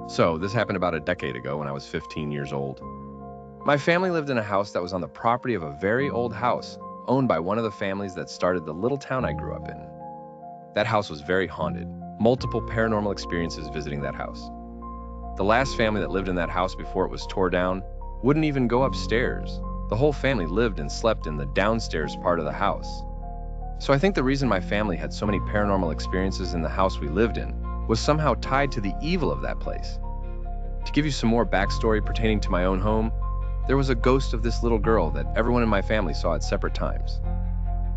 So, this happened about a decade ago when I was 15 years old. My family lived in a house that was on the property of a very old house owned by one of the families that started the little town I grew up in. That house was very haunted, multiple paranormal experiences visiting that house. The last family that lived in that house before it was tore down wouldn't even go upstairs. The whole family lived and slept in the downstairs part of the house. So I think the reason my family had so many paranormal experiences in the house we lived in was somehow tied to the evil of that place. To give you some more backstory pertaining to my own home, there was a ghost of this little girl that everyone in my family saw at separate times.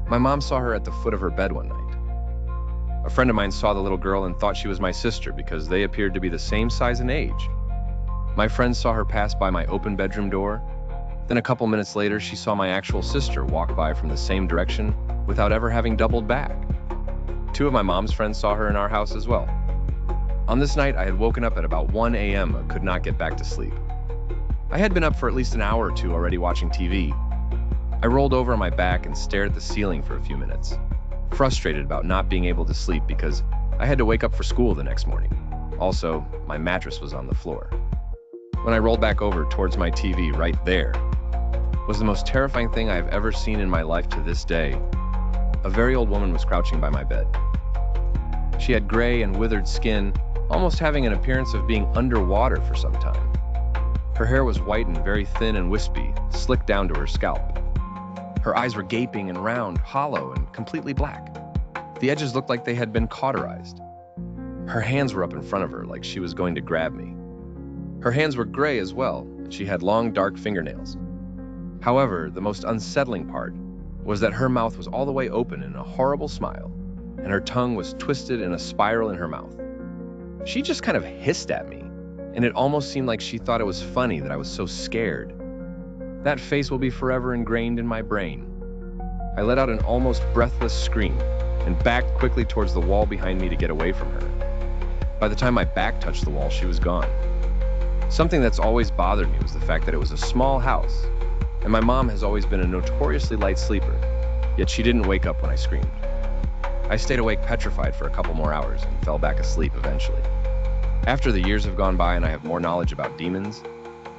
My mom saw her at the foot of her bed one night. A friend of mine saw the little girl and thought she was my sister because they appeared to be the same size and age. My friend saw her pass by my open bedroom door. Then a couple minutes later, she saw my actual sister walk by from the same direction without ever having doubled back. Two of my mom's friends saw her in our house as well. On this night, I had woken up at about 1 a.m. but could not get back to sleep. I had been up for at least an hour or two already watching TV. I rolled over on my back and stared at the ceiling for a few minutes, frustrated about not being able to sleep because I had to wake up for school the next morning. Also, my mattress was on the floor. When I rolled back over towards my TV, right there was the most terrifying thing I have ever seen in my life to this day. A very old woman was crouching by my bed. She had gray and withered skin, almost having an appearance of being underwater for some time. Her hair was white and very thin and wispy, slicked down to her scalp. Her eyes were gaping and round, hollow, and completely black. The edges looked like they had been cauterized. Her hands were up in front of her like she was going to grab me. Her hands were gray as well, and she had long, dark fingernails. However, the most unsettling part was that her mouth was all the way open in a horrible smile, and her tongue was twisted in a spiral in her mouth. She just kind of hissed at me, and it almost seemed like she thought it was funny that I was so scared. That face will be forever ingrained in my brain. I let out an almost breathless scream and backed quickly towards the wall behind me to get away from her. By the time my back touched the wall, she was gone. Something that's always bothered me was the fact that it was a small house, and my mom has always been a notoriously light sleeper, yet she didn't wake up when I screamed. I stayed awake petrified for a couple more hours and fell back asleep eventually. After the years have gone by and I have more knowledge about demons,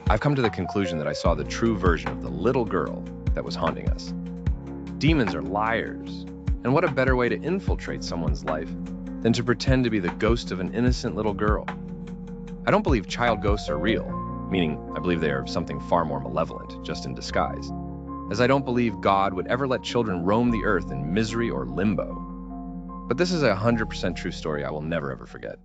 I've come to the conclusion that I saw the true version of the little girl that was haunting us. Demons are liars, and what a better way to infiltrate someone's life than to pretend to be the ghost of an innocent little girl. I don't believe child ghosts are real, meaning I believe they are something far more malevolent, just in disguise, as I don't believe God would ever let children roam the earth in misery or limbo. But this is a 100% true story I will never ever forget.